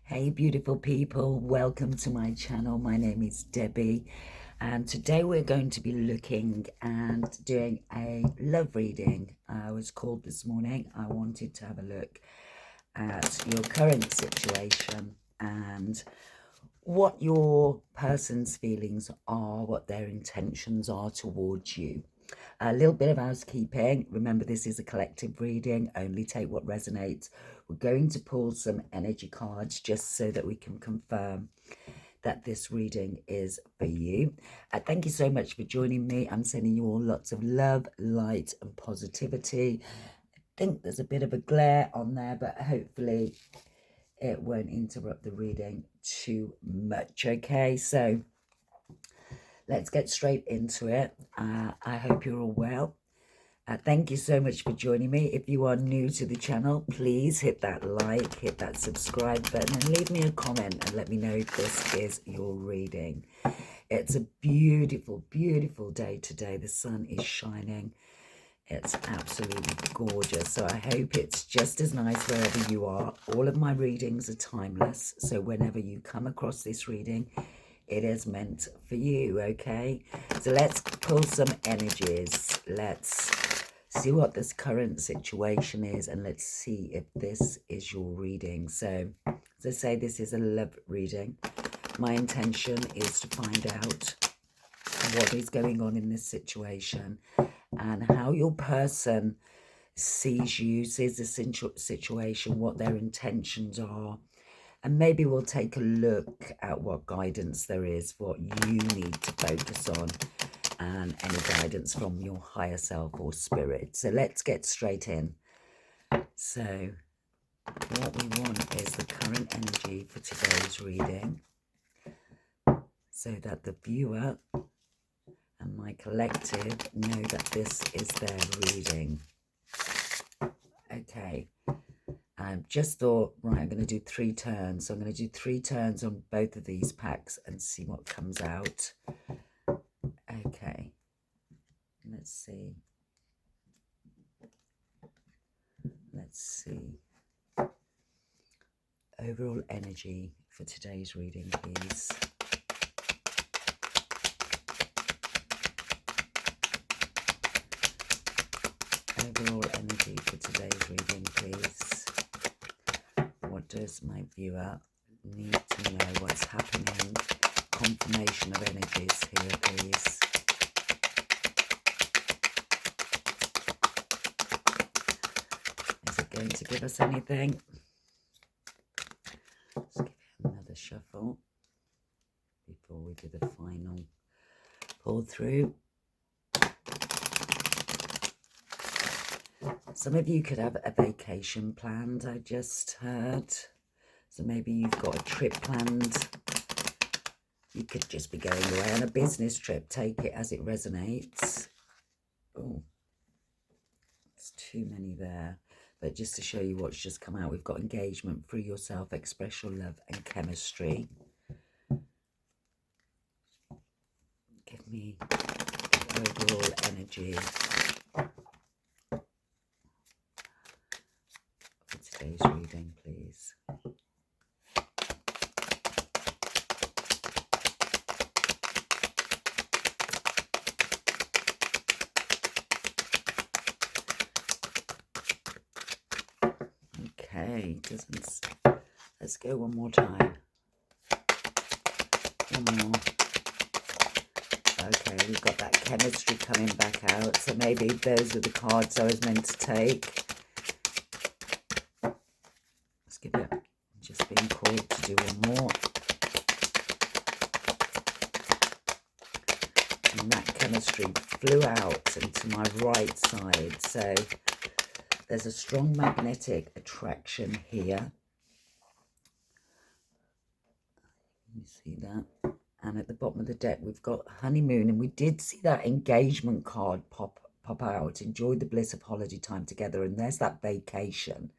Hey beautiful people, welcome to my channel. My name is Debbie and today we're going to be looking and doing a love reading. I was called this morning. I wanted to have a look at your current situation and what your person's feelings are, what their intentions are towards you. A little bit of housekeeping. Remember, this is a collective reading. Only take what resonates. We're going to pull some energy cards just so that we can confirm that this reading is for you. Thank you so much for joining me. I'm sending you all lots of love, light, and positivity. I think there's a bit of a glare on there, but hopefully it won't interrupt the reading too much. Okay, so let's get straight into it. I hope you're all well. Thank you so much for joining me. If you are new to the channel, please hit that like, hit that subscribe button, and leave me a comment and let me know if this is your reading. It's a beautiful, beautiful day today. The sun is shining. It's absolutely gorgeous. So I hope it's just as nice wherever you are. All of my readings are timeless. So whenever you come across this reading, it is meant for you, okay? So let's pull some energies. Let's see what this current situation is, and let's see if this is your reading. So, as I say, this is a love reading. My intention is to find out what is going on in this situation and how your person sees you, sees the situation, what their intentions are. And maybe we'll take a look at what guidance there is, what you need to focus on, and any guidance from your higher self or spirit. So let's get straight in. So what we want is the current energy for today's reading, so that the viewer and my collective know that this is their reading. Okay. I've just thought, right, I'm going to do 3 turns. So I'm going to do 3 turns on both of these packs and see what comes out. Okay. Let's see. Let's see. Overall energy for today's reading, please. Overall energy for today's reading, please. What does my viewer need to know? What's happening? Confirmation of energies here, please. Is it going to give us anything? Let's give it another shuffle before we do the final pull through. Some of you could have a vacation planned, I just heard. So maybe you've got a trip planned. You could just be going away on a business trip. Take it as it resonates. Oh, there's too many there. But just to show you what's just come out, we've got engagement, free yourself, express your love, and chemistry. Give me the overall energy for today's reading, please. Okay, let's go one more time. One more. Okay, we've got that chemistry coming back out. So maybe those are the cards I was meant to take. Let's give it, just being called to do one more. And that chemistry flew out into my right side. So there's a strong magnetic attraction here. You see that? And at the bottom of the deck, we've got honeymoon. And we did see that engagement card pop out. Enjoy the bliss of holiday time together. And there's that vacation.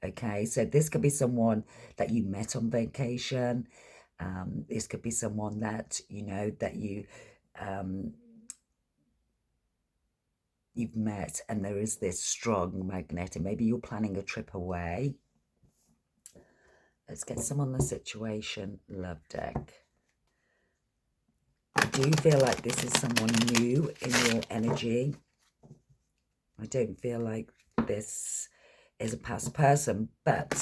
Okay, so this could be someone that you met on vacation. This could be someone that, you know, that you've met, and there is this strong magnetic. Maybe you're planning a trip away. Let's get some on the situation love deck. I do feel like this is someone new in your energy. I don't feel like this is a past person, but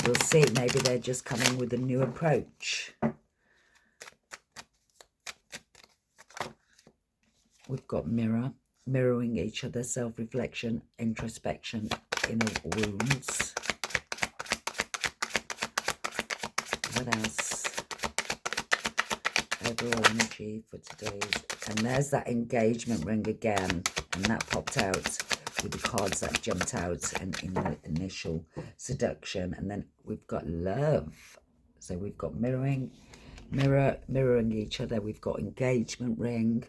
we'll see. Maybe they're just coming with a new approach. We've got mirror, mirroring each other, self-reflection, introspection, inner wounds. What else? Overall energy for today's, and there's that engagement ring again, and that popped out with the cards that jumped out and in the initial seduction. And then we've got love, so we've got mirroring each other, we've got engagement ring,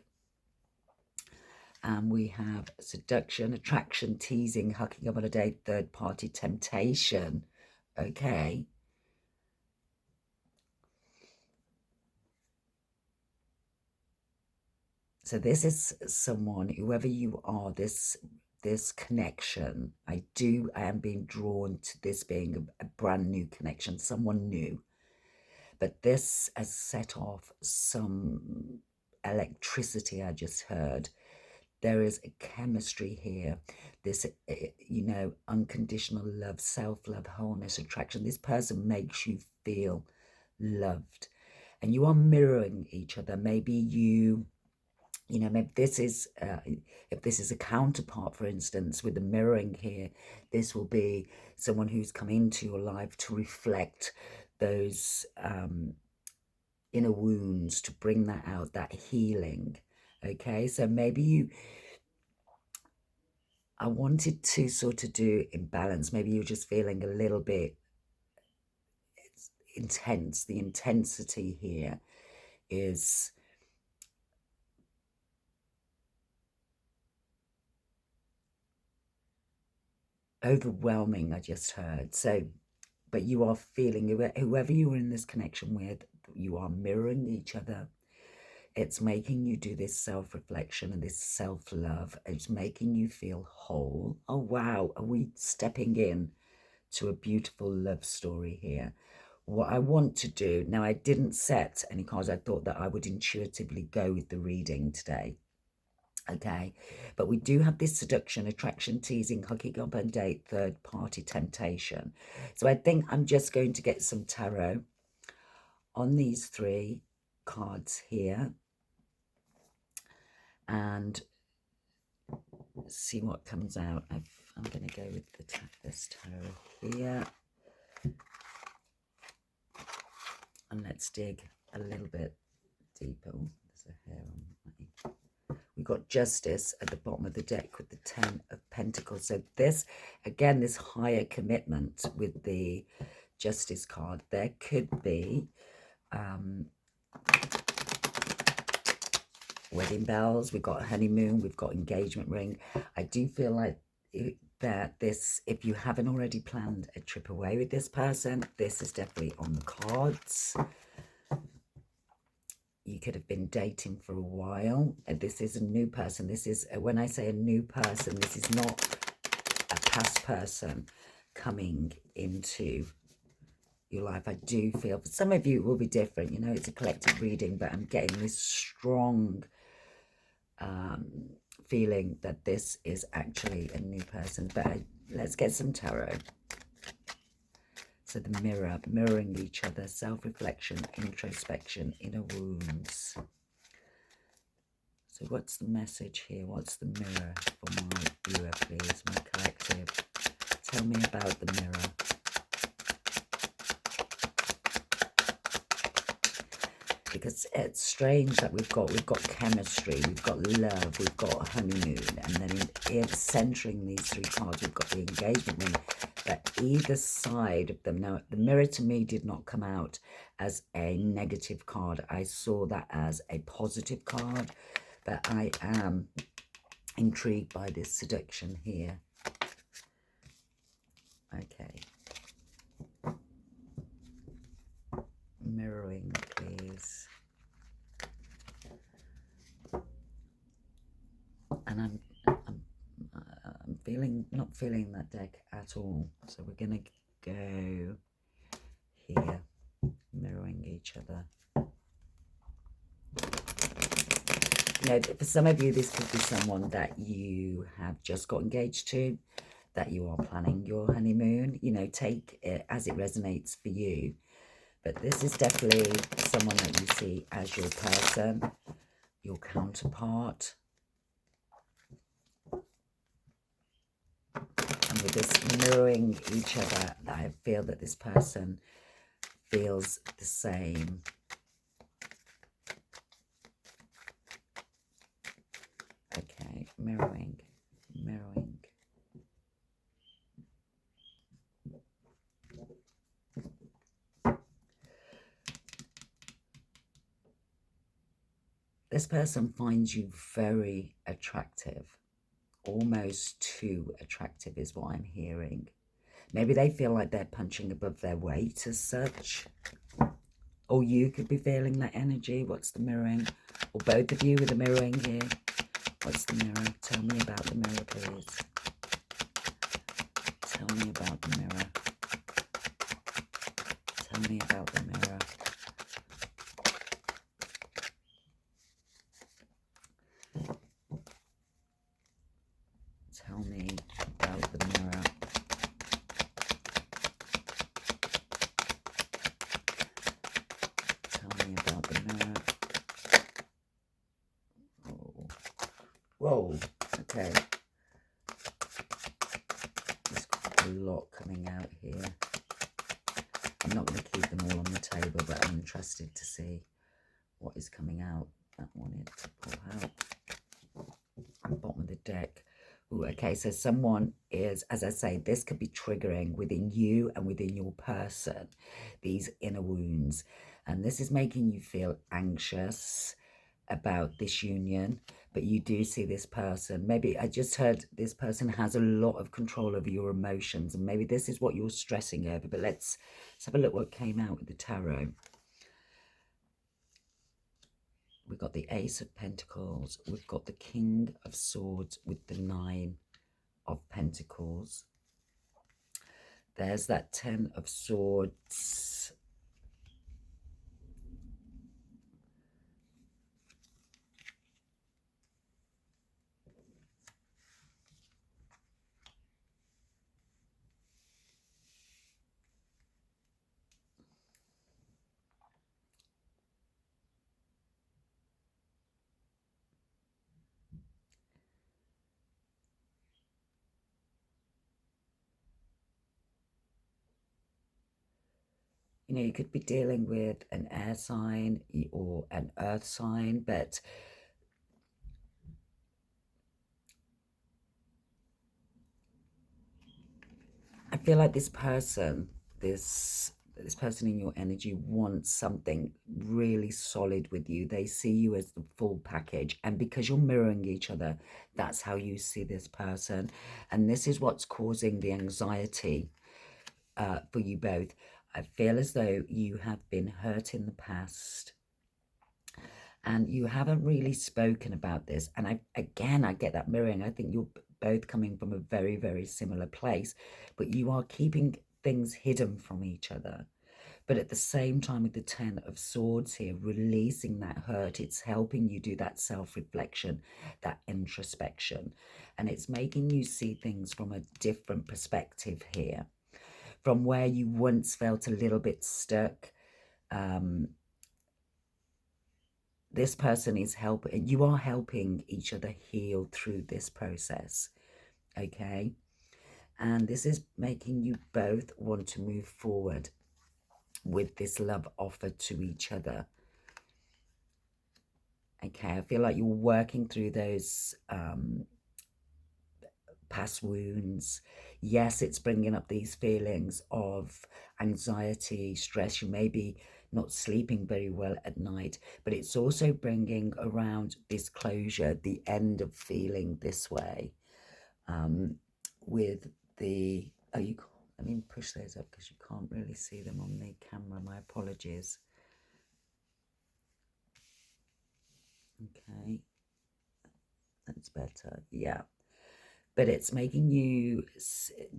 and we have seduction, attraction, teasing, hooking up on a date, third party, temptation. Okay, so this is someone, whoever you are, this connection, I am being drawn to this being a brand new connection, someone new. But this has set off some electricity, I just heard. There is a chemistry here. This, you know, unconditional love, self-love, wholeness, attraction. This person makes you feel loved. And you are mirroring each other. Maybe you know, maybe this is, if this is a counterpart, for instance, with the mirroring here, this will be someone who's come into your life to reflect those inner wounds, to bring that out, that healing. Okay, so maybe I wanted to sort of do imbalance. Maybe you're just feeling a little bit intense. The intensity here is overwhelming, I just heard. So, but you are feeling, whoever you are in this connection with, you are mirroring each other. It's making you do this self-reflection and this self-love. It's making you feel whole. Oh, wow. Are we stepping in to a beautiful love story here? What I want to do, now I didn't set any cards. I thought that I would intuitively go with the reading today. Okay, but we do have this seduction, attraction, teasing, hooking up on date, third party, temptation. So I think I'm just going to get some tarot on these three cards here and see what comes out. I'm going to go with this tarot here, and let's dig a little bit deeper. Oh, there's a hair on my... We've got Justice at the bottom of the deck with the 10 of Pentacles. So this, again, this higher commitment with the Justice card. There could be wedding bells. We've got honeymoon. We've got engagement ring. I do feel like that this, if you haven't already planned a trip away with this person, this is definitely on the cards. You could have been dating for a while. This is a new person. This is, when I say a new person, this is not a past person coming into your life. I do feel, for some of you it will be different. You know, it's a collective reading, but I'm getting this strong feeling that this is actually a new person. But let's get some tarot. So the mirror, mirroring each other, self-reflection, introspection, inner wounds. So what's the message here? What's the mirror for my viewer, please, my collective? Tell me about the mirror. Because it's strange that we've got chemistry, we've got love, we've got honeymoon, and then in centering these three cards, we've got the engagement ring. But either side of them, now the mirror to me did not come out as a negative card. I saw that as a positive card, but I am intrigued by this seduction here. Okay. Mirroring, please. And I'm not feeling that deck at all. So we're gonna go here. know, for some of you, this could be someone that you have just got engaged to, that you are planning your honeymoon. You know, take it as it resonates for you. But this is definitely someone that you see as your person, your counterpart. And with this mirroring each other, I feel that this person feels the same. Okay, mirroring. This person finds you very attractive, almost too attractive is what I'm hearing. Maybe they feel like they're punching above their weight as such. Or you could be feeling that energy. What's the mirroring? Or both of you with the mirroring here. What's the mirror? Tell me about the mirror, please. Tell me about the mirror. Tell me about the mirror. Tell me about the mirror. Tell me about the mirror. Oh. Whoa. Okay. There's quite a lot coming out here. I'm not going to keep them all on the table, but I'm interested to see what is coming out. That wanted to pull out. On the bottom of the deck. Ooh, okay, so someone is, as I say, this could be triggering within you and within your person, these inner wounds. And this is making you feel anxious about this union, but you do see this person. Maybe I just heard this person has a lot of control over your emotions, and maybe this is what you're stressing over. But let's have a look what came out with the tarot. We've got the Ace of Pentacles. We've got the King of Swords with the Nine of Pentacles. There's that Ten of Swords. You know, you could be dealing with an air sign or an earth sign, but I feel like this person, this person in your energy wants something really solid with you. They see you as the full package, and because you're mirroring each other, that's how you see this person. And this is what's causing the anxiety for you both. I feel as though you have been hurt in the past and you haven't really spoken about this. And I get that mirroring. I think you're both coming from a very, very similar place, but you are keeping things hidden from each other. But at the same time, with the Ten of Swords here, releasing that hurt, it's helping you do that self-reflection, that introspection. And it's making you see things from a different perspective here, from where you once felt a little bit stuck. This person is helping, you are helping each other heal through this process, okay? And this is making you both want to move forward with this love offer to each other. Okay, I feel like you're working through those past wounds. Yes, it's bringing up these feelings of anxiety, stress. You may be not sleeping very well at night, but it's also bringing around this closure, the end of feeling this way. With the, oh, you can't, let me push those up because you can't really see them on the camera. My apologies. Okay, that's better. Yeah. But it's making you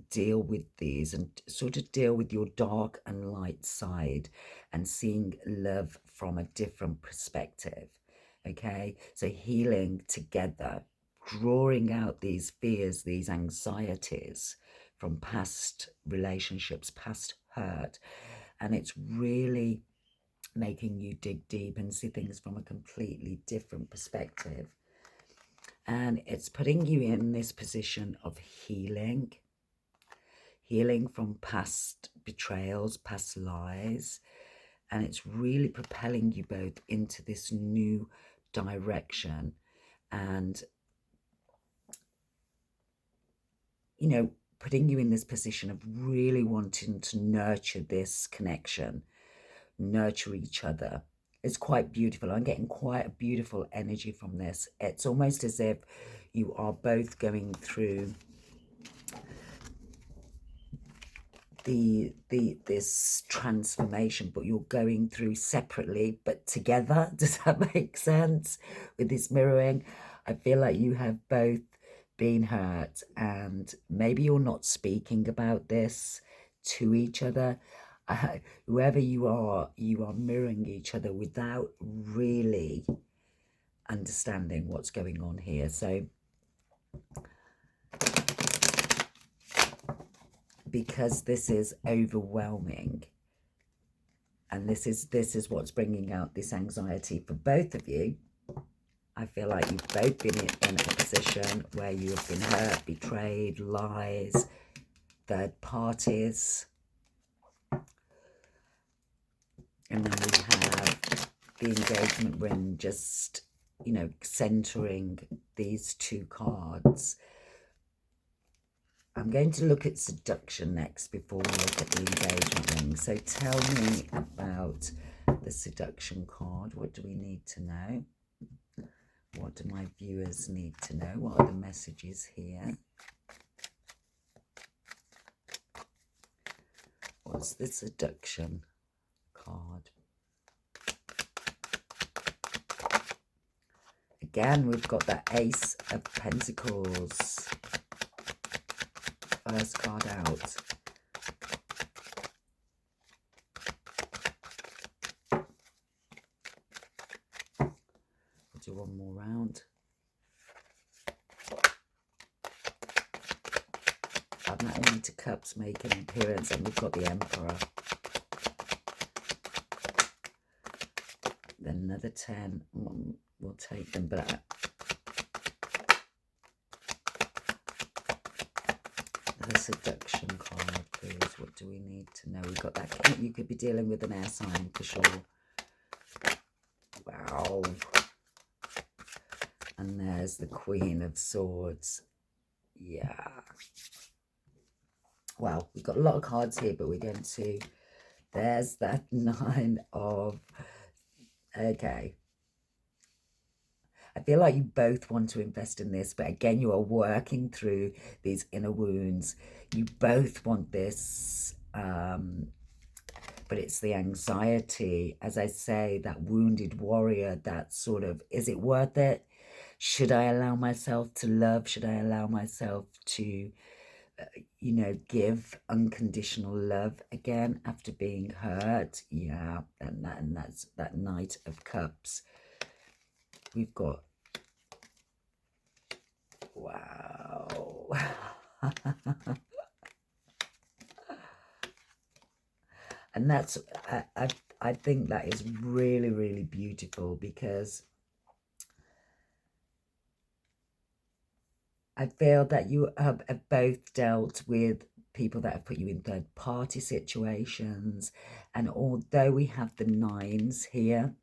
deal with these and sort of deal with your dark and light side and seeing love from a different perspective. Okay, so healing together, drawing out these fears, these anxieties from past relationships, past hurt. And it's really making you dig deep and see things from a completely different perspective. And it's putting you in this position of healing from past betrayals, past lies. And it's really propelling you both into this new direction. And, you know, putting you in this position of really wanting to nurture this connection, nurture each other. It's quite beautiful. I'm getting quite a beautiful energy from this. It's almost as if you are both going through this transformation, but you're going through separately but together. Does that make sense? With this mirroring, I feel like you have both been hurt, and maybe you're not speaking about this to each other. Whoever you are mirroring each other without really understanding what's going on here. So because this is overwhelming, and this is what's bringing out this anxiety for both of you, I feel like you've both been in a position where you have been hurt, betrayed, lies, third parties. And then we have the engagement ring, just, you know, centering these two cards. I'm going to look at seduction next before we look at the engagement ring. So tell me about the seduction card. What do we need to know? What do my viewers need to know? What are the messages here? What's the seduction card? Again, we've got that Ace of Pentacles. First card out. We'll do one more round. That Knight of Cups make an appearance, and we've got the Emperor. Then another 10. We'll take them, but the seduction card, please. What do we need to know? We've got that. You could be dealing with an air sign for sure. Wow. And there's the Queen of Swords. Yeah. Well, we've got a lot of cards here, but we're going to... There's that 9 of... Okay. I feel like you both want to invest in this, but again, you are working through these inner wounds. You both want this, but it's the anxiety. As I say, that wounded warrior, that sort of, is it worth it? Should I allow myself to love? Should I allow myself to, you know, give unconditional love again after being hurt? Yeah, and that's that Knight of Cups. We've got, wow. And that's, I think that is really, really beautiful, because I feel that you have both dealt with people that have put you in third party situations. And although we have the 9s here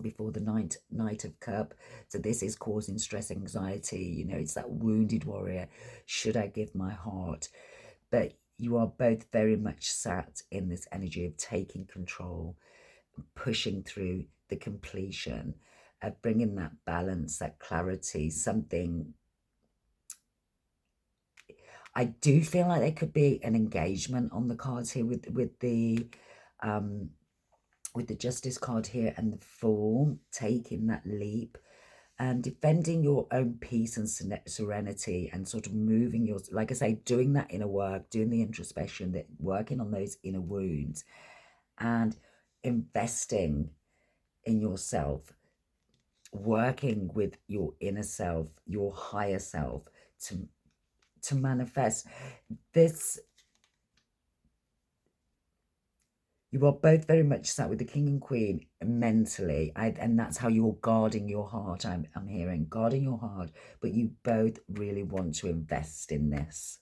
before the Knight of Cup, so this is causing stress, anxiety, you know, it's that wounded warrior. Should I give my heart? But you are both very much sat in this energy of taking control, pushing through the completion, bringing that balance, that clarity, something. I do feel like there could be an engagement on the cards here with the Justice card here and the Fool, taking that leap and defending your own peace and serenity, and sort of moving your, like I say, doing that inner work, doing the introspection, that working on those inner wounds and investing in yourself. working with your inner self, your higher self, to manifest this. You are both very much sat with the king and queen mentally, and that's how you're guarding your heart. I'm hearing guarding your heart, but you both really want to invest in this,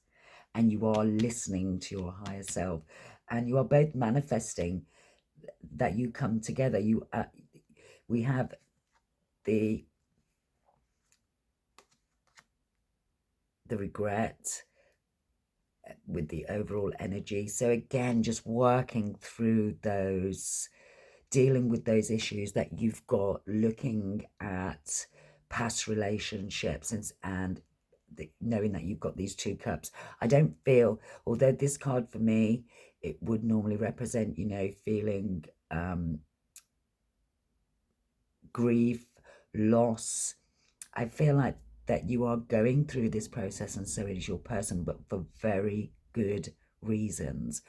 and you are listening to your higher self, and you are both manifesting that you come together. We have the regret with the overall energy. So again, just working through those, dealing with those issues that you've got, looking at past relationships, and knowing that you've got these 2 cups. I don't feel, although this card for me, it would normally represent, you know, feeling grief, loss. I feel like that you are going through this process, and so is your person, but for very good reasons.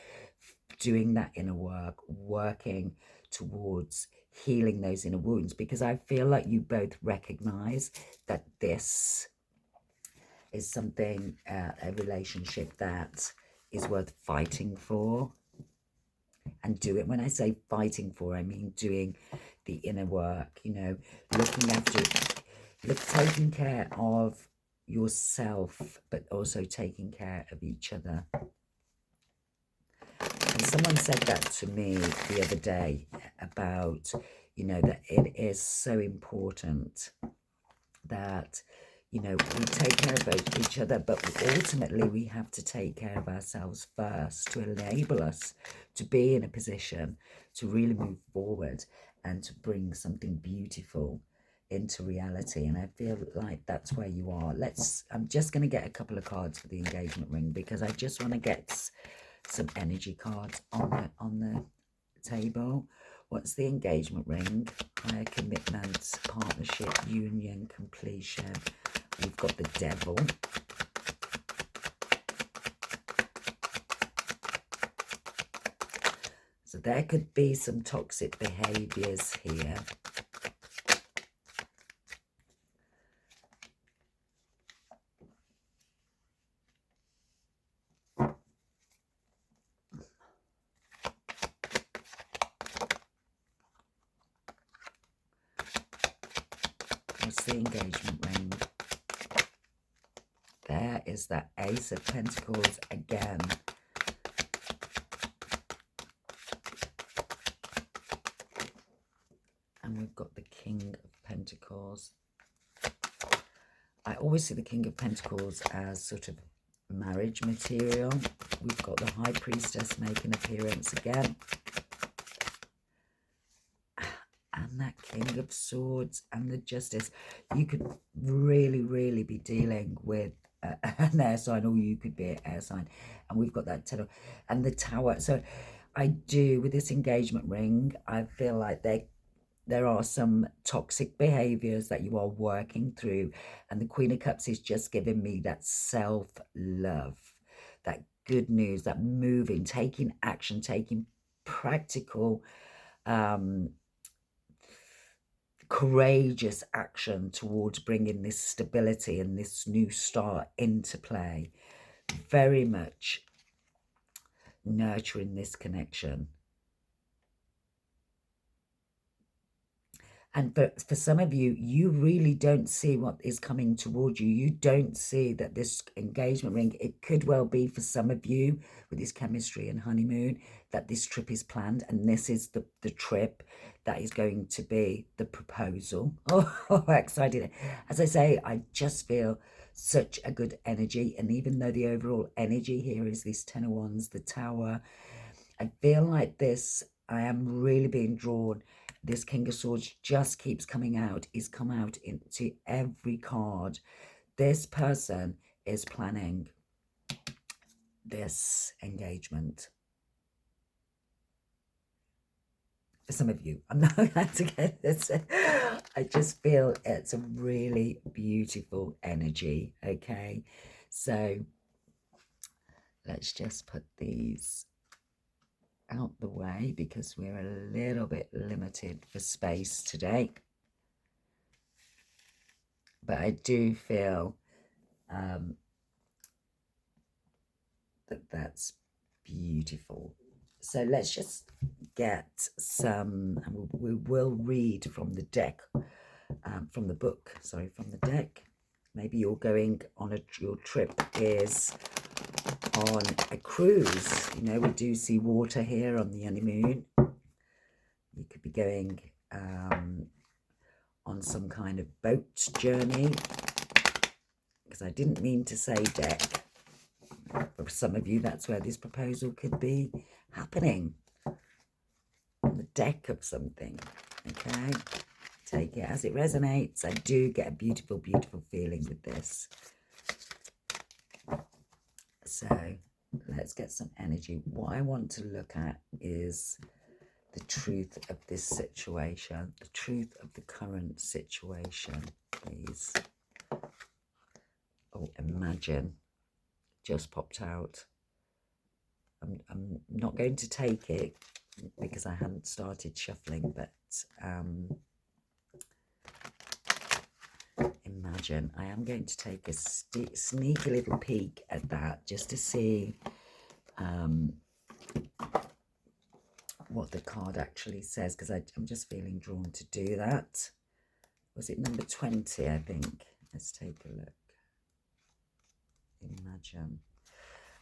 Doing that inner work, working towards healing those inner wounds, because I feel like you both recognize that this is something, a relationship that is worth fighting for. And do it. When I say fighting for, I mean doing the inner work, you know, looking after, taking care of yourself, but also taking care of each other. And someone said that to me the other day about, you know, that it is so important that, you know, we take care of each other, but ultimately we have to take care of ourselves first to enable us to be in a position to really move forward and to bring something beautiful into reality. And I feel like that's where you are. I'm just going to get a couple of cards for the engagement ring, because I just want to get some energy cards on the table. What's the engagement ring? Higher commitments, partnership, union, completion. We've got the devil. So there could be some toxic behaviors here. What's the engagement ring? There is that Ace of Pentacles again. And we've got the King of Pentacles. I always see the King of Pentacles as sort of marriage material. We've got the High Priestess making an appearance again. And that King of Swords and the Justice. You could really, really be dealing with an air sign, or you could be an air sign. And we've got that Ten and the Tower. So I do, with this engagement ring, I feel like there are some toxic behaviors that you are working through. And the Queen of Cups is just giving me that self-love, that good news, that moving, taking action, taking practical, courageous action towards bringing this stability and this new start into play. Very much nurturing this connection. And for some of you, you really don't see what is coming towards you. You don't see that this engagement ring, it could well be for some of you with this chemistry and honeymoon, that this trip is planned. And this is the trip that is going to be the proposal. Oh, excited. As I say, I just feel such a good energy. And even though the overall energy here is this Ten of Wands, the Tower, I feel like this, I am really being drawn. This King of Swords just keeps coming out. He's come out into every card. This person is planning this engagement. For some of you, I'm not going to get this. I just feel it's a really beautiful energy. Okay, so let's just put these out the way because we're a little bit limited for space today. but I do feel that's beautiful. So let's just get some, and we will read from the deck, from the book, sorry, from the deck. Maybe you're going on your trip is on a cruise. You know, we do see water here on the honeymoon. You could be going on some kind of boat journey, because I didn't mean to say deck. For some of you, that's where this proposal could be happening, on the deck of something. Okay, take it as it resonates. I do get a beautiful, beautiful feeling with this. So let's get some energy. What I want to look at is the truth of this situation, the truth of the current situation, please. Oh, imagine just popped out. I'm not going to take it because I hadn't started shuffling, but imagine. I am going to take a sneaky little peek at that just to see what the card actually says, because I'm just feeling drawn to do that. Was it number 20, I think? Let's take a look. Imagine.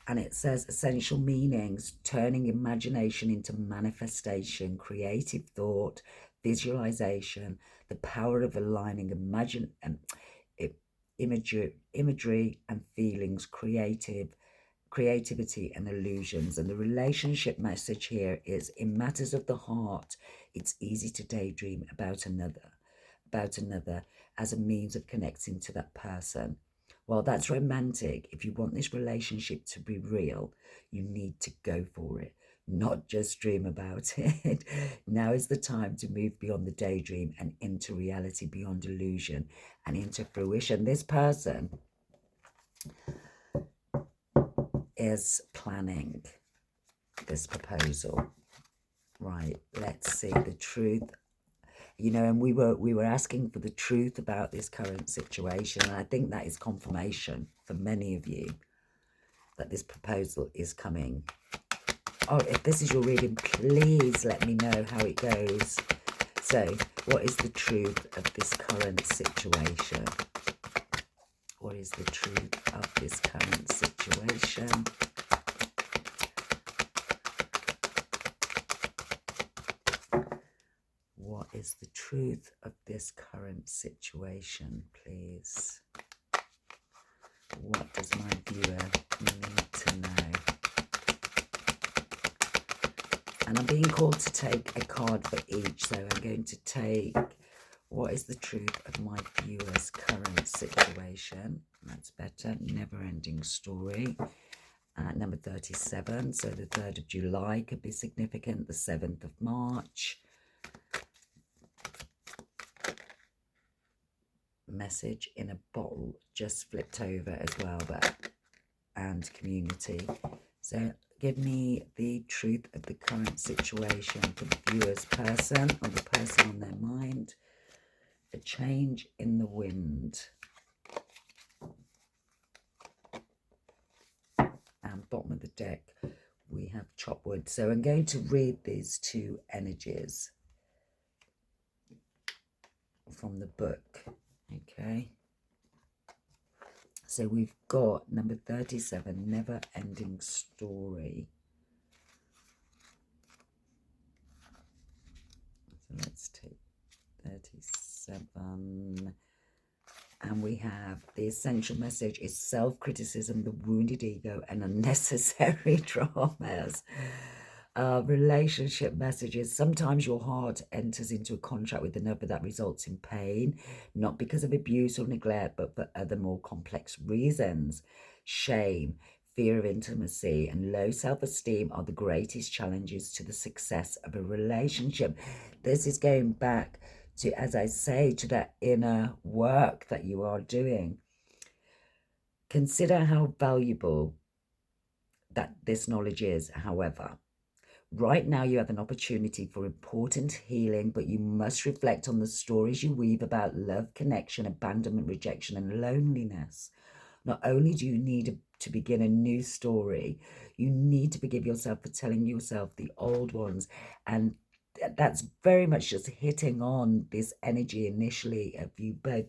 And it says essential meanings: turning imagination into manifestation, creative thought, visualization, the power of aligning imagery and feelings, creativity and illusions. And the relationship message here is: in matters of the heart, it's easy to daydream about another as a means of connecting to that person. Well, that's romantic. If you want this relationship to be real, you need to go for it, not just dream about it. Now is the time to move beyond the daydream and into reality, beyond illusion and into fruition. This person is planning this proposal. Right, let's see the truth. You know, and we were asking for the truth about this current situation, and I think that is confirmation for many of you that this proposal is coming. Oh, if this is your reading, please let me know how it goes. So, what is the truth of this current situation? What is the truth of this current situation? What is the truth of this current situation, please? What does my viewer need to know? And I'm being called to take a card for each, so I'm going to take what is the truth of my viewer's current situation. That's better. Never-ending story. Number 37, so the 3rd of July could be significant, the 7th of March. Message in a bottle just flipped over as well, and community. So give me the truth of the current situation for the viewer's person, or the person on their mind. A change in the wind. And bottom of the deck we have chopwood. So I'm going to read these two energies from the book. Okay, so we've got number 37, never-ending story. So let's take 37, and we have the essential message is self-criticism, the wounded ego, and unnecessary dramas. Relationship messages: sometimes your heart enters into a contract with another that results in pain, not because of abuse or neglect, but for other more complex reasons. Shame, fear of intimacy, and low self-esteem are the greatest challenges to the success of a relationship. This is going back to, as I say, to that inner work that you are doing. Consider how valuable that this knowledge is, however. Right now, you have an opportunity for important healing, but you must reflect on the stories you weave about love, connection, abandonment, rejection, and loneliness. Not only do you need to begin a new story, you need to forgive yourself for telling yourself the old ones. And that's very much just hitting on this energy initially of you both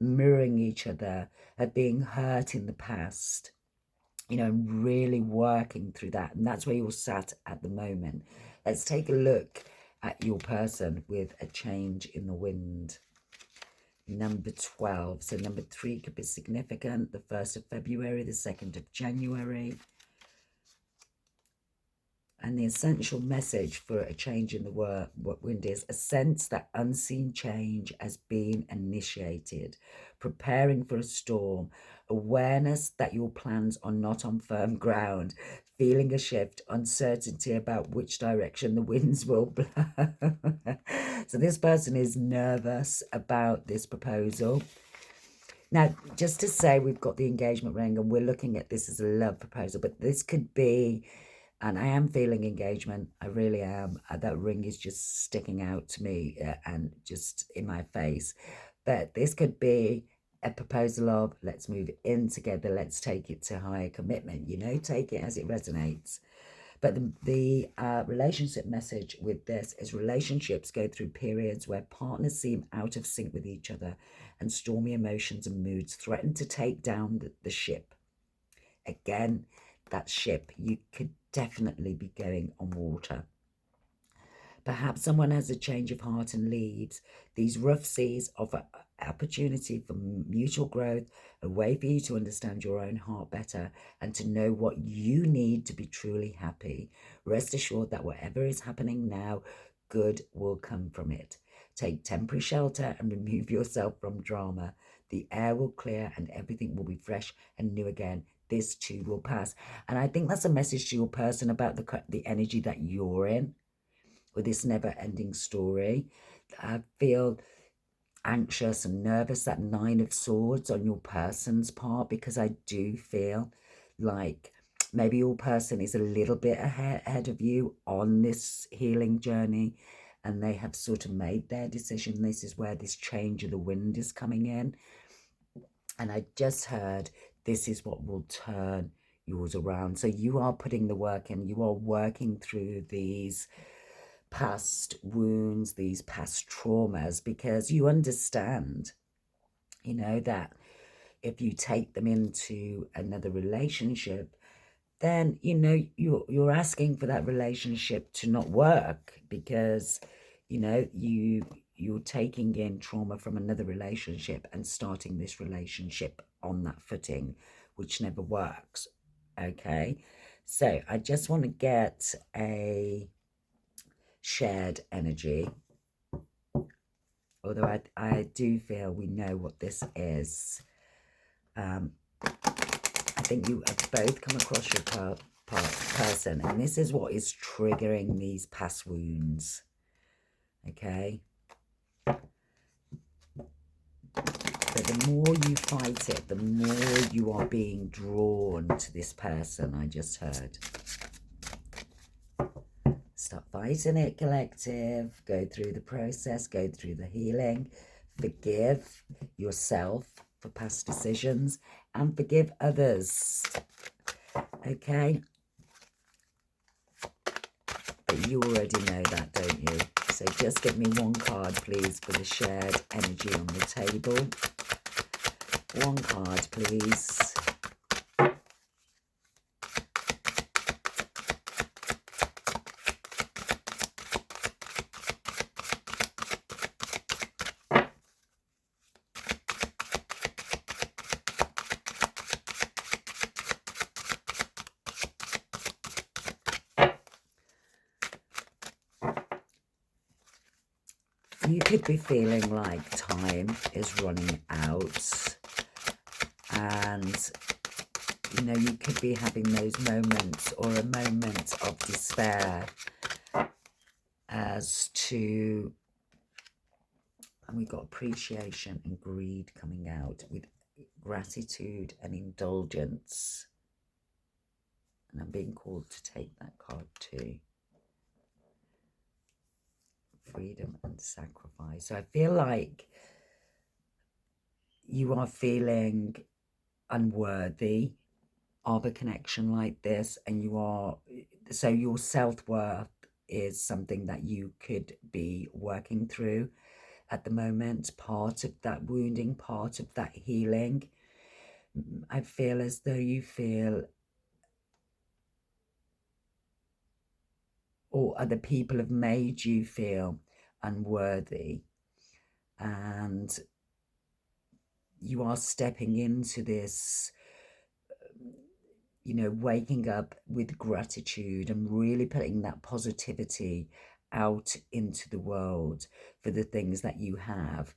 mirroring each other, of being hurt in the past, you know, and really working through that. And that's where you're sat at the moment. Let's take a look at your person with a change in the wind. Number 12. So number 3 could be significant. The 1st of February, the 2nd of January. And the essential message for a change in the wind is a sense that unseen change has been initiated, preparing for a storm, awareness that your plans are not on firm ground, feeling a shift, uncertainty about which direction the winds will blow. So this person is nervous about this proposal. Now, just to say, we've got the engagement ring and we're looking at this as a love proposal, but this could be, and I am feeling engagement, I really am. That ring is just sticking out to me and just in my face. But this could be a proposal of, let's move in together, let's take it to higher commitment, you know, take it as it resonates. But the relationship message with this is relationships go through periods where partners seem out of sync with each other and stormy emotions and moods threaten to take down the ship. Again, that ship, you could definitely be going on water. Perhaps someone has a change of heart and leaves. These rough seas offer opportunity for mutual growth, a way for you to understand your own heart better and to know what you need to be truly happy. Rest assured that whatever is happening now, good will come from it. Take temporary shelter and remove yourself from drama. The air will clear and everything will be fresh and new again. This too will pass. And I think that's a message to your person about the energy that you're in with this never-ending story. I feel anxious and nervous, that 9 of Swords on your person's part, because I do feel like maybe your person is a little bit ahead of you on this healing journey and they have sort of made their decision. This is where this change of the wind is coming in. And I just heard this is what will turn yours around. So you are putting the work in, you are working through these past wounds, these past traumas, because you understand, you know, that if you take them into another relationship, then, you know, you're asking for that relationship to not work because, you know, you're taking in trauma from another relationship and starting this relationship on that footing, which never works. Okay, so I just want to get a shared energy, although I do feel we know what this is. I think you have both come across your person, and this is what is triggering these past wounds. Okay, but the more you fight it, the more you are being drawn to this person. I just heard. Stop fighting it, collective. Go through the process, go through the healing. Forgive yourself for past decisions and forgive others. Okay? But you already know that, don't you? So just give me one card, please, for the shared energy on the table. One card, please. You could be feeling like time is running out and, you know, you could be having those moments or a moment of despair as to, and we've got appreciation and greed coming out with gratitude and indulgence. And I'm being called to take that card too. freedom and sacrifice. So I feel like you are feeling unworthy of a connection like this, and so your self-worth is something that you could be working through at the moment, part of that wounding, part of that healing. I feel as though you feel, or other people have made you feel unworthy, and you are stepping into this, waking up with gratitude and really putting that positivity out into the world for the things that you have.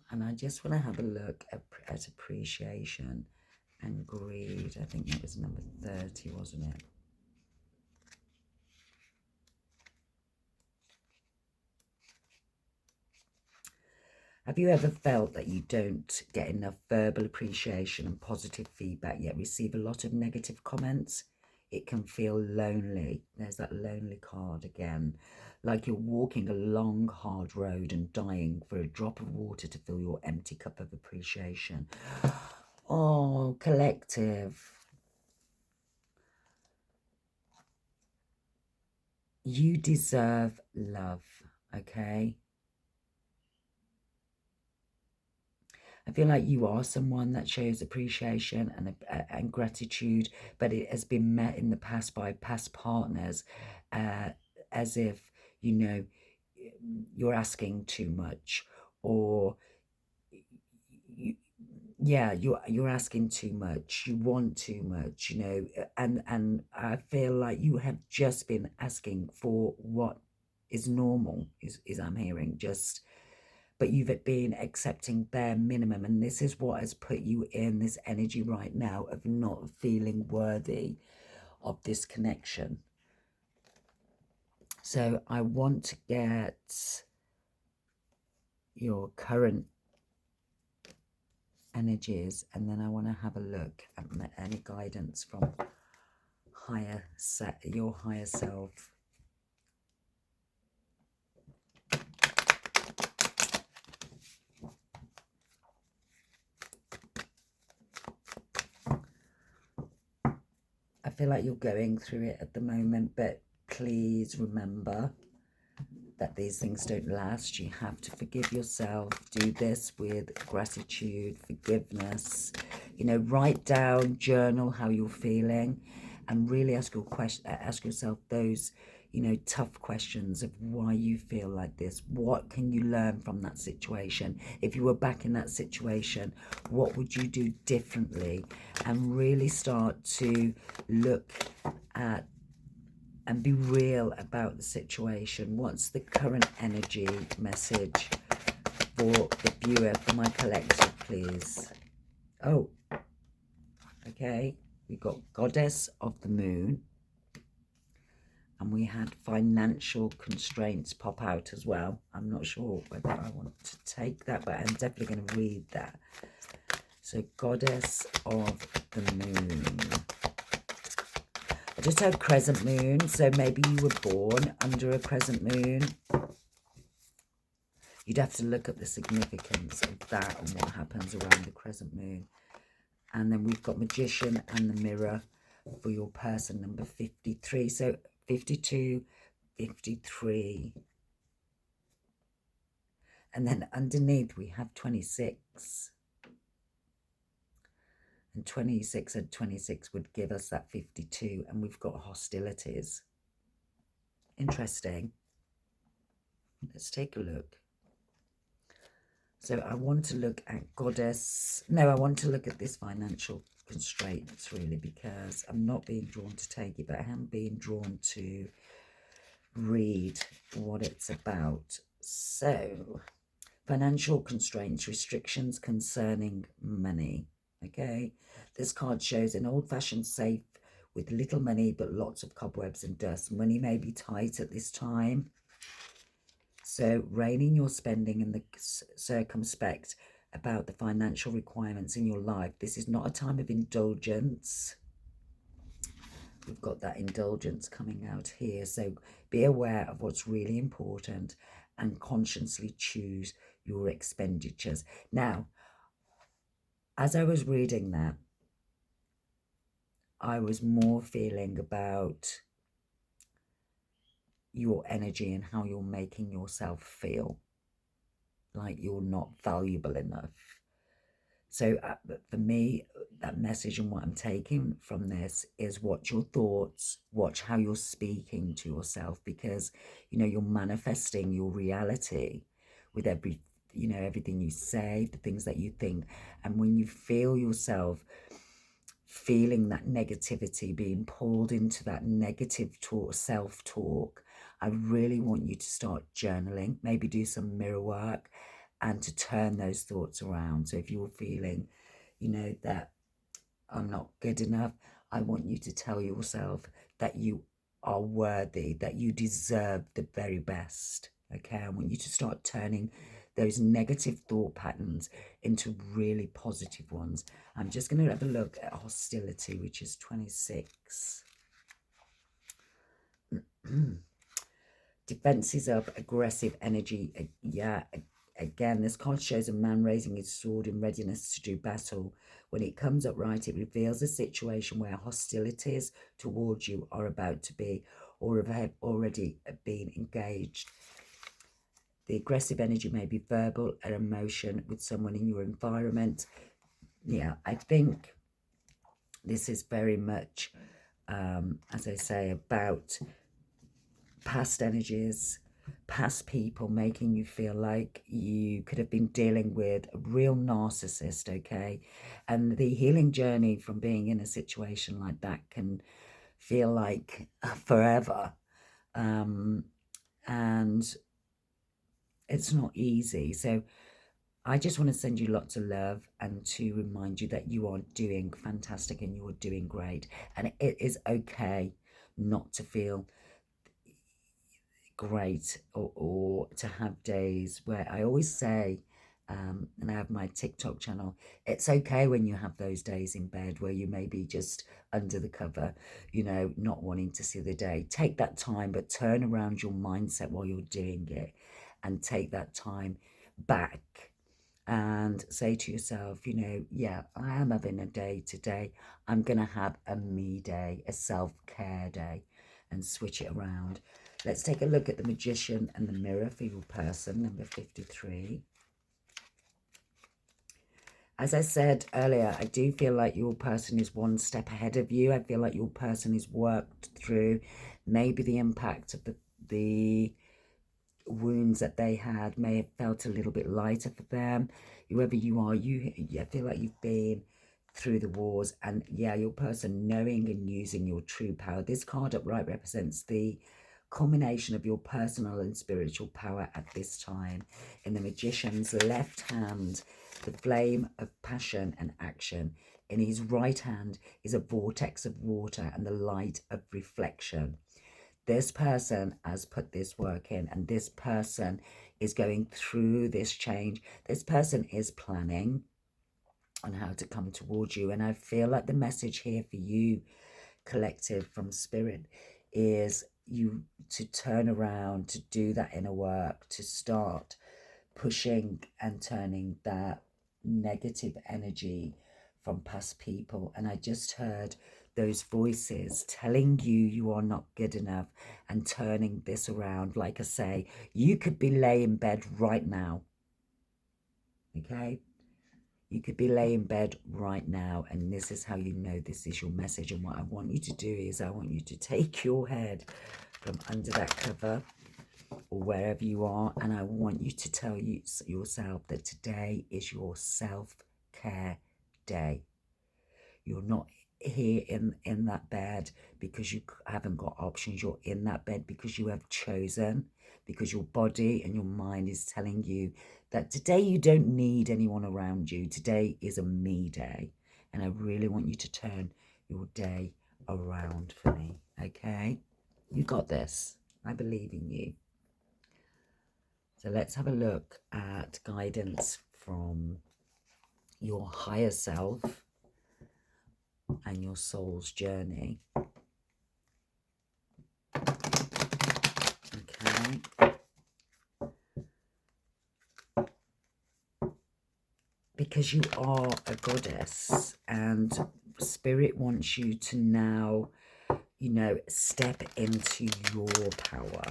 And I just want to have a look at appreciation and greed. I think that was number 30, wasn't it? Have you ever felt that you don't get enough verbal appreciation and positive feedback, yet receive a lot of negative comments? It can feel lonely. There's that lonely card again. Like you're walking a long, hard road and dying for a drop of water to fill your empty cup of appreciation. Oh, collective. You deserve love, okay? I feel like you are someone that shows appreciation and gratitude, but it has been met in the past by past partners as if, you're asking too much, or you're asking too much, you want too much, and I feel like you have just been asking for what is normal, is I'm hearing, but you've been accepting bare minimum, and this is what has put you in this energy right now of not feeling worthy of this connection. So I want to get your current energies, and then I want to have a look at any guidance from your higher self. I feel like you're going through it at the moment, but please remember that these things don't last. You have to forgive yourself. Do this with gratitude, forgiveness. Write down, journal how you're feeling, and really ask yourself those, tough questions of why you feel like this. What can you learn from that situation? If you were back in that situation, what would you do differently? And really start to look at and be real about the situation. What's the current energy message for the viewer, for my collective, please? Oh, okay. We got Goddess of the Moon. And we had financial constraints pop out as well. I'm not sure whether I want to take that, but I'm definitely going to read that. So Goddess of the Moon. I just had crescent moon, so maybe you were born under a crescent moon. You'd have to look at the significance of that and what happens around the crescent moon. And then we've got Magician and the Mirror for your person, number 53. So 52, 53. And then underneath we have 26. And 26 and 26 would give us that 52. And we've got hostilities. Interesting. Let's take a look. So I want to look at Goddess. No, I want to look at this financial constraints, really, because I'm not being drawn to take it, but I am being drawn to read what it's about. So, financial constraints, restrictions concerning money. Okay, this card shows an old-fashioned safe with little money but lots of cobwebs and dust. Money may be tight at this time, so reining your spending and the circumspect about the financial requirements in your life. This is not a time of indulgence. we've got that indulgence coming out here. So be aware of what's really important and consciously choose your expenditures. Now, as I was reading that, I was more feeling about your energy and how you're making yourself feel like you're not valuable enough. So for me, that message and what I'm taking from this is watch your thoughts, watch how you're speaking to yourself, because, you know, you're manifesting your reality with every, you know, everything you say, the things that you think. And when you feel yourself feeling that negativity, being pulled into that negative talk, self-talk, I really want you to start journaling, maybe do some mirror work, and to turn those thoughts around. So if you're feeling, you know, that I'm not good enough, I want you to tell yourself that you are worthy, that you deserve the very best. Okay, I want you to start turning those negative thought patterns into really positive ones. I'm just going to have a look at hostility, which is 26. Defenses up, aggressive energy. Yeah, again, this card shows a man raising his sword in readiness to do battle. When it comes up right, it reveals a situation where hostilities towards you are about to be or have already been engaged. The aggressive energy may be verbal or emotion with someone in your environment. Yeah, I think this is very much, as I say, about past energies, past people making you feel like you could have been dealing with a real narcissist, okay? And the healing journey from being in a situation like that can feel like forever. And it's not easy. So I just want to send you lots of love and to remind you that you are doing fantastic and you are doing great. And it is okay not to feel great, or to have days where I always say, and I have my TikTok channel, it's okay when you have those days in bed where you may be just under the cover, you know, not wanting to see the day. Take that time, but turn around your mindset while you're doing it and take that time back and say to yourself, you know, yeah, I am having a day today. I'm going to have a me day, a self-care day, and switch it around. Let's take a look at the Magician and the Mirror for your person, number 53. As I said earlier, I do feel like your person is one step ahead of you. I feel like your person is worked through maybe the impact of the wounds that they had may have felt a little bit lighter for them. Whoever you are, I feel like you've been through the wars, and yeah, your person knowing and using your true power. This card upright represents the culmination of your personal and spiritual power at this time. In the Magician's left hand, the flame of passion and action. In his right hand is a vortex of water and the light of reflection. This person has put this work in, and this person is going through this change. This person is planning on how to come towards you. And I feel like the message here for you, collective, from spirit, is you to turn around, to do that inner work, to start pushing and turning that negative energy from past people. And I just heard those voices telling you you are not good enough and turning this around. Like I say, you could be laying in bed right now, okay? You could be laying in bed right now, and this is how you know this is your message. And what I want you to do is I want you to take your head from under that cover or wherever you are, and I want you to tell yourself that today is your self-care day. You're not here in that bed because you haven't got options. You're in that bed because you have chosen, because your body and your mind is telling you that today you don't need anyone around you. Today is a me day, and I really want you to turn your day around for me, okay? You got this. I believe in you. So let's have a look at guidance from your higher self and your soul's journey. because you are a goddess, and Spirit wants you to now, you know, step into your power.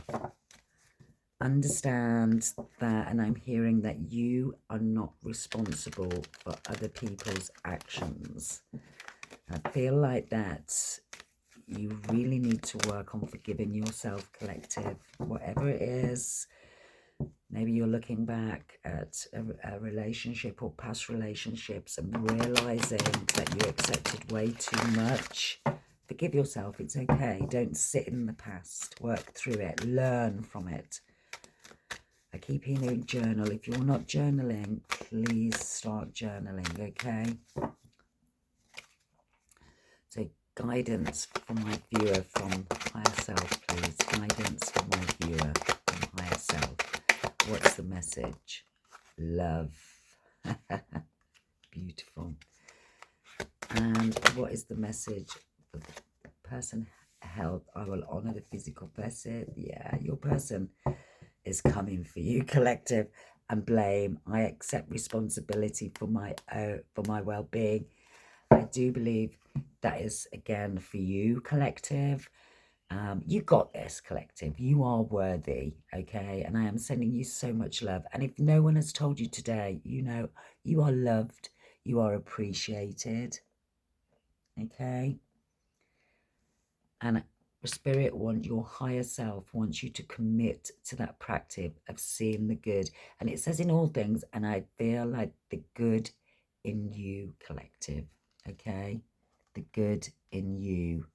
Understand that, and I'm hearing that you are not responsible for other people's actions. I feel like that you really need to work on forgiving yourself, collective, whatever it is. Maybe you're looking back at a relationship or past relationships and realizing that you accepted way too much. Forgive yourself, it's okay. Don't sit in the past, work through it, learn from it. I keep hearing journal. If you're not journaling, please start journaling, okay? So guidance from my viewer from higher self, please. Guidance from my viewer from higher self. What's the message? Love. Beautiful. And what is the message for the person? Health. I will honor the physical blessed. Yeah, your person is coming for you, collective. And blame. I accept responsibility for my well-being. I do believe that is, again, for you, collective. You got this, collective. You are worthy, okay? And I am sending you so much love. And if no one has told you today, you know, you are loved. You are appreciated, okay? And Spirit wants, your higher self wants you to commit to that practice of seeing the good. And it says in all things, and I feel like the good in you, collective, okay? The good in you.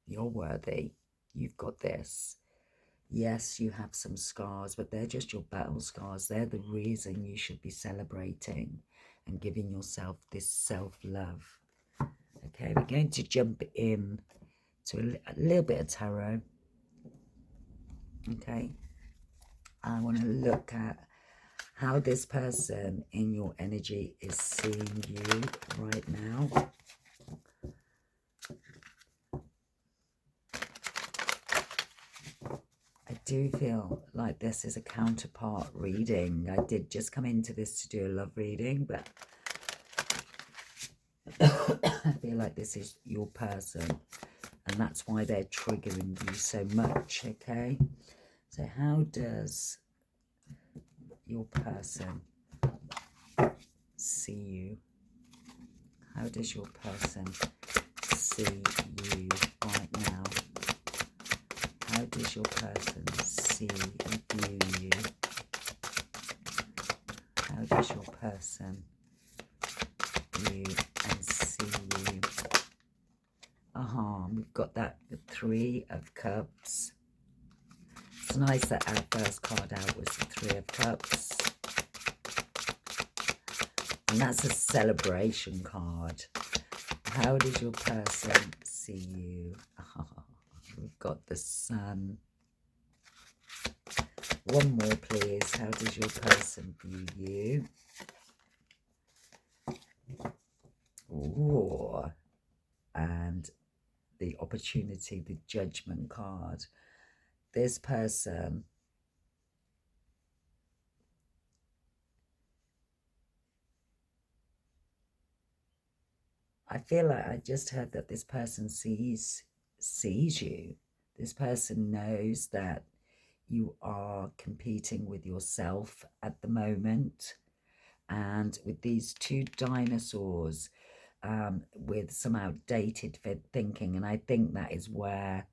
You're worthy. You've got this. Yes, you have some scars, but they're just your battle scars. They're the reason you should be celebrating and giving yourself this self-love. Okay, we're going to jump in to a little bit of tarot. Okay, I want to look at how this person in your energy is seeing you right now. I do feel like this is a counterpart reading. I did just come into this to do a love reading, but I feel like this is your person, and that's why they're triggering you so much, okay? So how does your person see you? How does your person see you right now? How does your person see and view you? How does your person view and see you? We've got that, the Three of Cups. It's nice that our first card out was the Three of Cups. And that's a celebration card. How does your person see you? We've got the Sun. One more, please. How does your person view you? Ooh. And the opportunity, the Judgment card. This person, I feel like I just heard that this person sees you. This person knows that you are competing with yourself at the moment. And with these two dinosaurs, with some outdated thinking, and I think that is where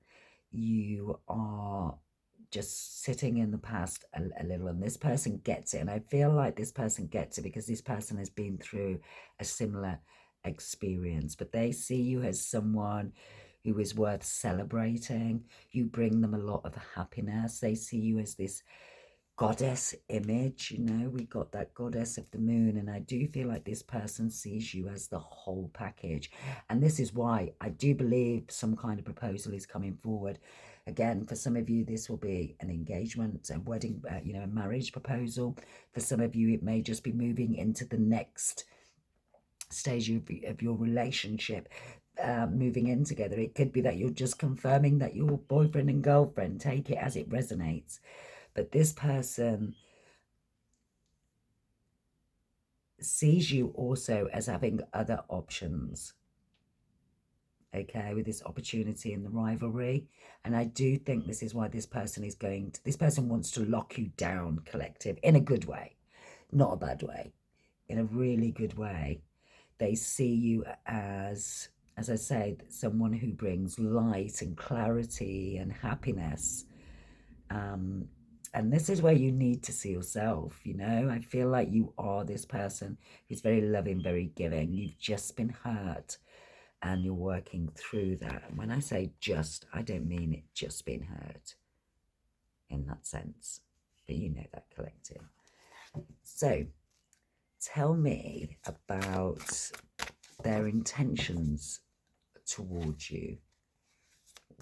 you are just sitting in the past a little, and this person gets it, and I feel like this person gets it because this person has been through a similar experience, but they see you as someone who is worth celebrating. You bring them a lot of happiness. They see you as this goddess image, you know, we got that goddess of the moon, and I do feel like this person sees you as the whole package. And this is why I do believe some kind of proposal is coming forward. Again, for some of you, this will be an engagement, a wedding, you know, a marriage proposal. For some of you, it may just be moving into the next stage of your relationship, moving in together. It could be that you're just confirming that you're boyfriend and girlfriend. Take it as it resonates. But this person sees you also as having other options, okay, with this opportunity and the rivalry. And I do think this is why this person is this person wants to lock you down, collective, in a good way, not a bad way, in a really good way. They see you as I say, someone who brings light and clarity and happiness. And this is where you need to see yourself, you know. I feel like you are this person who's very loving, very giving. You've just been hurt and you're working through that. And when I say just, I don't mean it just being hurt in that sense, but you know that, collective. So tell me about their intentions towards you.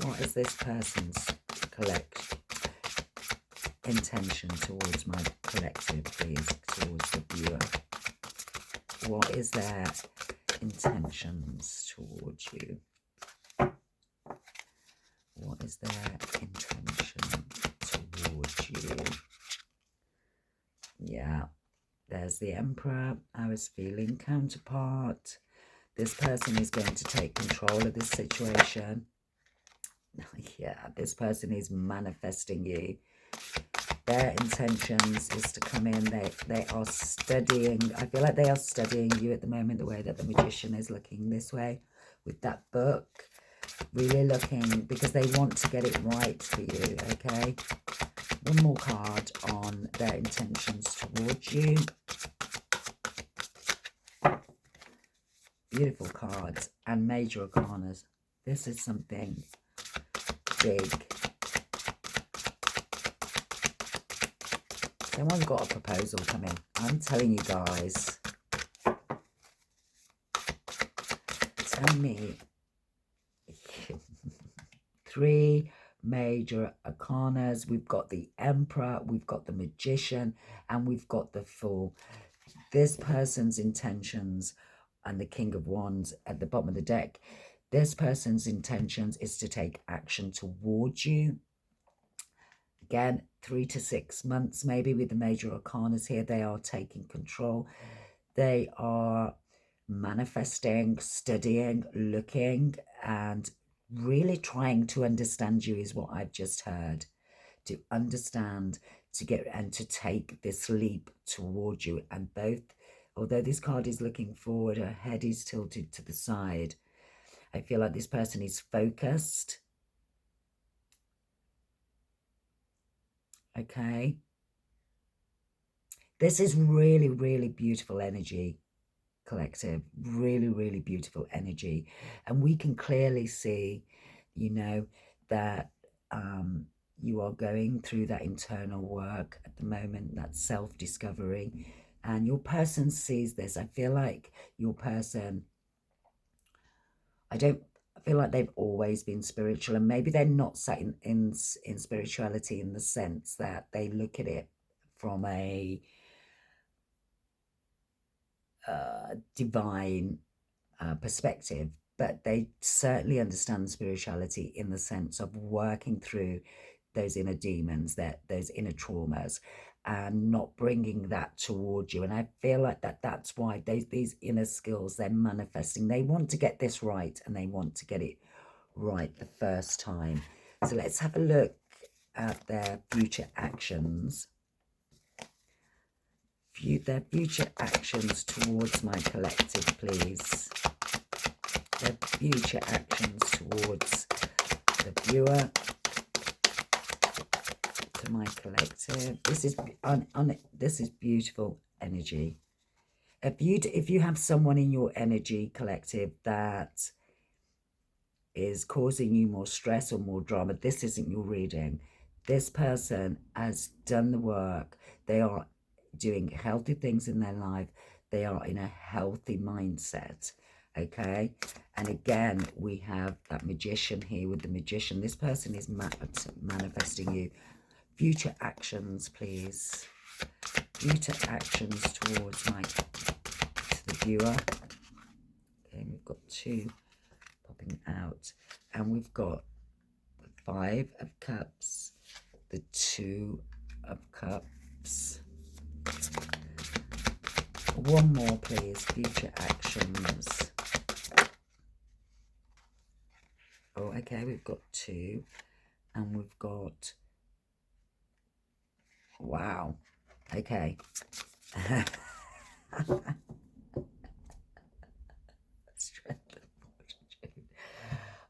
What is this person's intention towards my collective, please, towards the viewer? What is their intentions towards you? What is their intention towards you? Yeah, there's the Emperor. I was feeling counterpart. This person is going to take control of this situation. Yeah, this person is manifesting you. Their intentions is to come in. They are studying. I feel like they are studying you at the moment, the way that the Magician is looking this way with that book. Really looking, because they want to get it right for you, okay? One more card on their intentions towards you. Beautiful cards and major arcanas. This is something big. Someone's got a proposal coming. I'm telling you guys. Tell me. 3 major arcanas. We've got the Emperor, we've got the Magician, and we've got the Fool. This person's intentions, and the King of Wands at the bottom of the deck. This person's intentions is to take action towards you. Again, 3 to 6 months, maybe, with the major arcanas here. They are taking control. They are manifesting, studying, looking, and really trying to understand you is what I've just heard. To understand, to get, and to take this leap towards you. And both, although this card is looking forward, her head is tilted to the side. I feel like this person is focused. Okay. This is really, really beautiful energy, collective. Really, really beautiful energy. And we can clearly see, you know, that you are going through that internal work at the moment, that self-discovery. And your person sees this. I feel like your person, I feel like they've always been spiritual, and maybe they're not set in spirituality in the sense that they look at it from a divine perspective, but they certainly understand spirituality in the sense of working through those inner demons, those inner traumas, and not bringing that towards you. And I feel like that's why these inner skills, they're manifesting. They want to get this right, and they want to get it right the first time. So let's have a look at their future actions. Their future actions towards my collective, please. Their future actions towards the viewer, to my collective. This is this is beautiful energy. If you have someone in your energy, collective, that is causing you more stress or more drama, this isn't your reading. This person has done the work. They are doing healthy things in their life. They are in a healthy mindset, okay? And again, we have that Magician here with the Magician. This person is manifesting you. Future actions, please. Future actions towards to the viewer. Okay, we've got 2 popping out, and we've got the 5 of Cups, the 2 of Cups. One more, please. Future actions. Oh, okay, we've got 2. And we've got... Wow. Okay.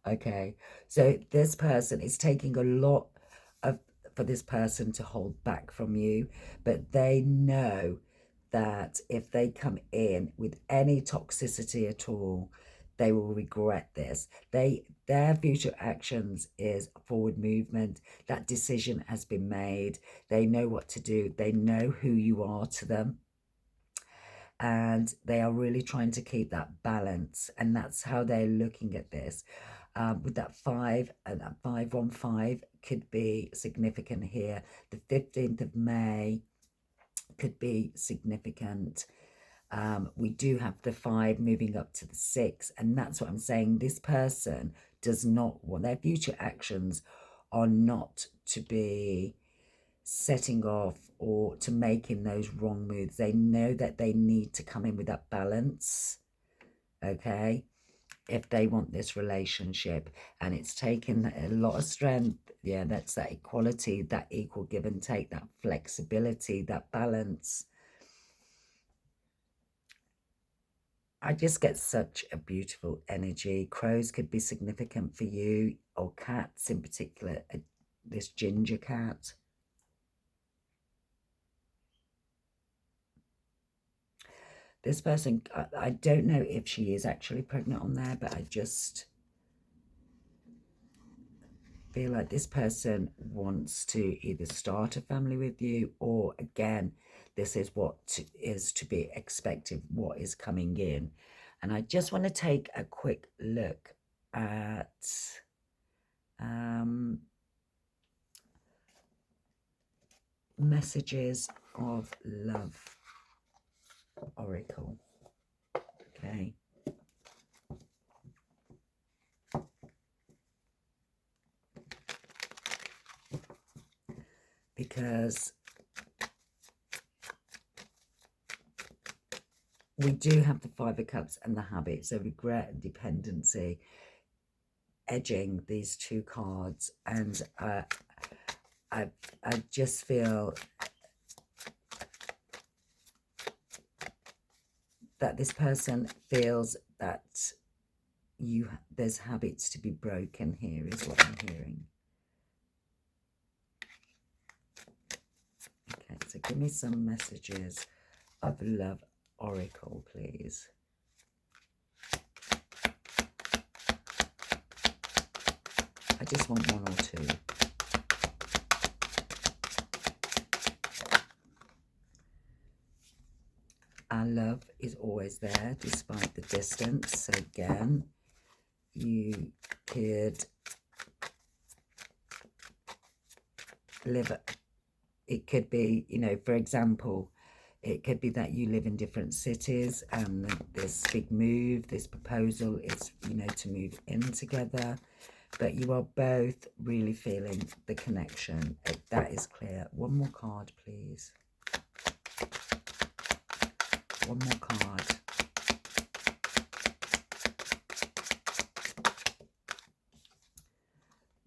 Okay, so this person is taking a lot for this person to hold back from you, but they know that if they come in with any toxicity at all, they will regret this. Their future actions is forward movement. That decision has been made. They know what to do. They know who you are to them. And they are really trying to keep that balance. And that's how they're looking at this. With that 5 and that 515 could be significant here. The 15th of May could be significant. We do have the 5 moving up to the 6, and that's what I'm saying. This person does not want, their future actions are not to be setting off or to making those wrong moves. They know that they need to come in with that balance, okay, if they want this relationship. And it's taken a lot of strength. Yeah, that's that equality, that equal give and take, that flexibility, that balance. I just get such a beautiful energy. Crows could be significant for you, or cats in particular, this ginger cat. This person, I don't know if she is actually pregnant on there, but I just feel like this person wants to either start a family with you, or again, this is what is to be expected, what is coming in. And I just want to take a quick look at messages of love oracle. Okay. Because we do have the 5 of Cups and the habit, so regret and dependency edging these 2 cards. And I just feel that this person feels that there's habits to be broken here, is what I'm hearing. Okay, so give me some messages of love oracle, please. I just want 1 or 2. Our love is always there despite the distance. So again, you could live, it could be, you know, for example, it could be that you live in different cities and this big move, this proposal is, you know, to move in together, but you are both really feeling the connection. That is clear. 1 more card, please. 1 more card.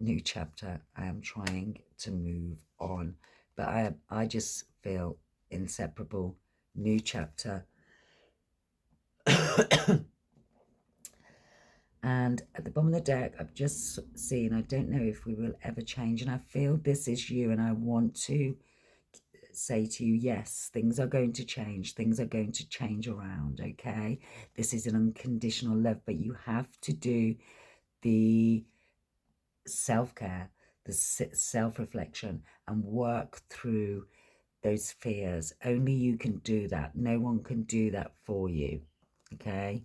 New chapter. I am trying to move on, but I just feel inseparable. New chapter. And at the bottom of the deck, I've just seen, I don't know if we will ever change, and I feel this is you, and I want to say to you, yes, things are going to change. Things are going to change around, okay? This is an unconditional love, but you have to do the self-care, the self-reflection, and work through those fears. Only you can do that. No one can do that for you, okay?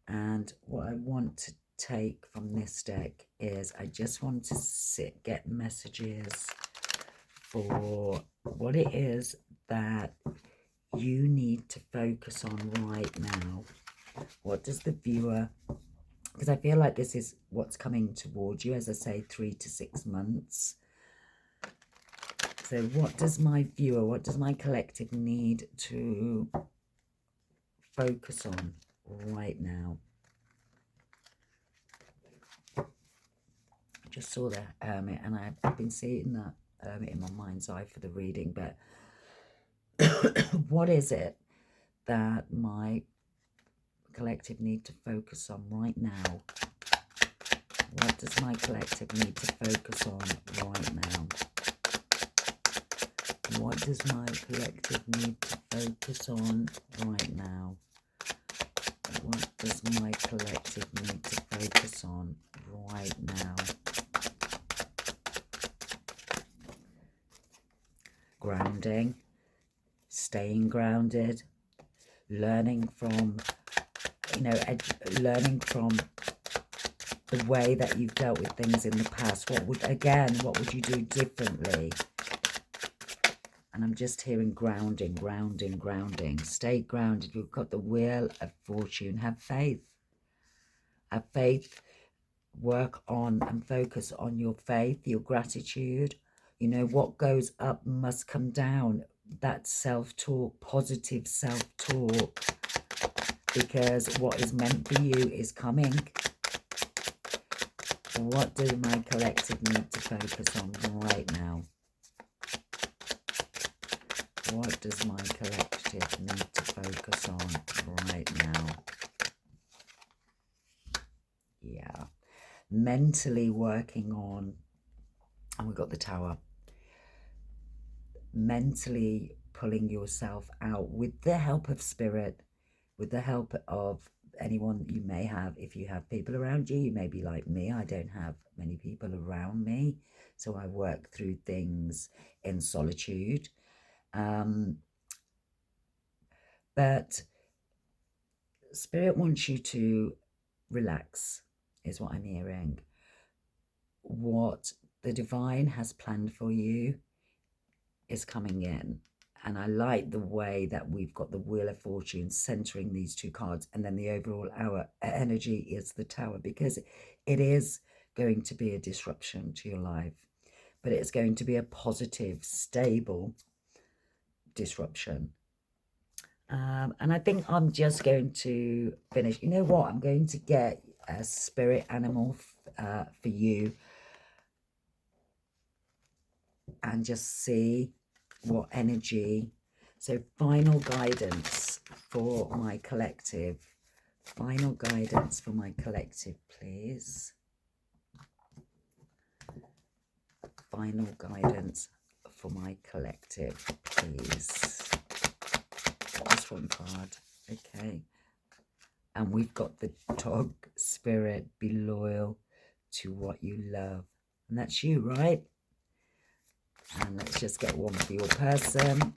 And what I want to take from this deck is I just want to get messages for what it is that you need to focus on right now. What does the viewer, because I feel like this is what's coming towards you, as I say, 3 to 6 months. So what does my viewer, what does my collective need to focus on right now? I just saw the hermit, and I've been seeing that hermit in my mind's eye for the reading, but what is it that my collective need to focus on right now? What does my collective need to focus on right now? What does my collective need to focus on right now? What does my collective need to focus on right now? Grounding, staying grounded, learning from, learning from the way that you've dealt with things in the past. What would you do differently? And I'm just hearing grounding, grounding, grounding. Stay grounded. You've got the wheel of fortune. Have faith. Have faith. Work on and focus on your faith, your gratitude. You know, what goes up must come down. That self-talk, positive self-talk. Because what is meant for you is coming. What do my collective need to focus on right now? What does my collective need to focus on right now? Yeah. Mentally working on, and we've got the Tower. Mentally pulling yourself out with the help of spirit, with the help of anyone that you may have. If you have people around you, you may be like me. I don't have many people around me, so I work through things in solitude. But Spirit wants you to relax, is what I'm hearing. What the divine has planned for you is coming in. And I like the way that we've got the Wheel of Fortune centering these two cards, and then the overall hour energy is the Tower, because it is going to be a disruption to your life, but it's going to be a positive, stable disruption. And I think I'm just going to finish. You know what? I'm going to get a spirit animal for you and just see what energy. So final guidance for my collective. Final guidance for my collective, please. Final guidance for my collective, please. Just one card. Okay. And we've got the dog spirit. Be loyal to what you love. And that's you, right? And let's just get one for your person.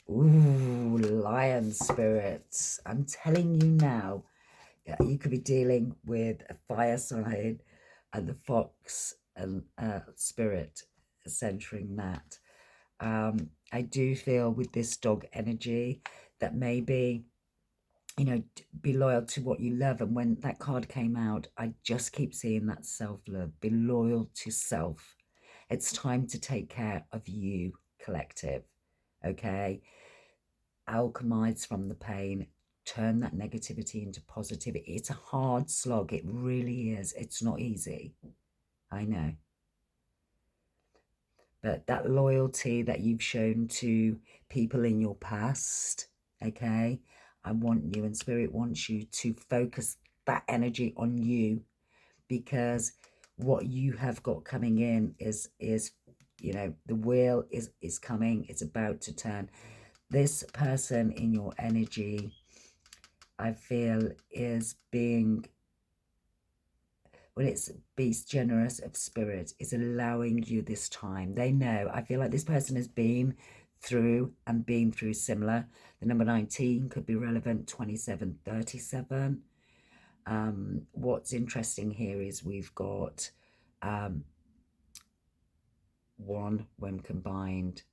Ooh, lion spirits. I'm telling you now, you could be dealing with a fire sign and the fox and spirit centering that. I do feel with this dog energy that maybe, you know, be loyal to what you love. And when that card came out, I just keep seeing that self-love. Be loyal to self. It's time to take care of you, collective. Okay? Alchemize from the pain. Turn that negativity into positivity. It's a hard slog. It really is. It's not easy. I know. But that loyalty that you've shown to people in your past, okay, I want you, and Spirit wants you to focus that energy on you, because what you have got coming in is you know, the wheel is coming. It's about to turn. This person in your energy, I feel, is being, when it's beast generous of spirit, is allowing you this time. They know. I feel like this person has been through similar. The number 19 could be relevant. 27, 37. What's interesting here is we've got 1 when combined,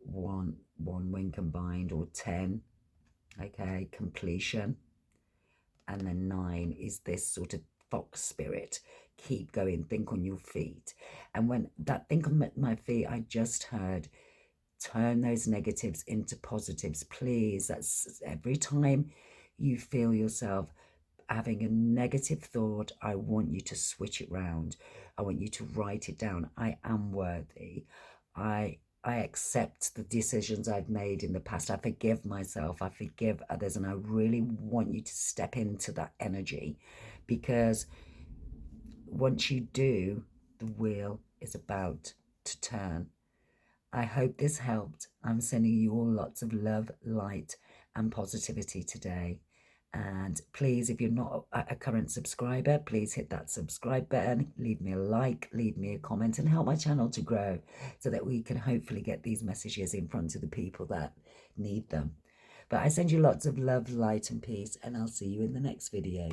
1 when combined, or 10. Okay, completion. And then 9 is this sort of fox spirit. keep going, think on your feet. And when that think on my feet, I just heard, turn those negatives into positives, please. That's every time you feel yourself having a negative thought, I want you to switch it round. I want you to write it down. I am worthy. I accept the decisions I've made in the past. I forgive myself. I forgive others. And I really want you to step into that energy, because once you do, the wheel is about to turn. I hope this helped. I'm sending you all lots of love, light, and positivity today. And please, if you're not a current subscriber, please hit that subscribe button, leave me a like, leave me a comment, and help my channel to grow so that we can hopefully get these messages in front of the people that need them. But I send you lots of love, light, and peace, and I'll see you in the next video.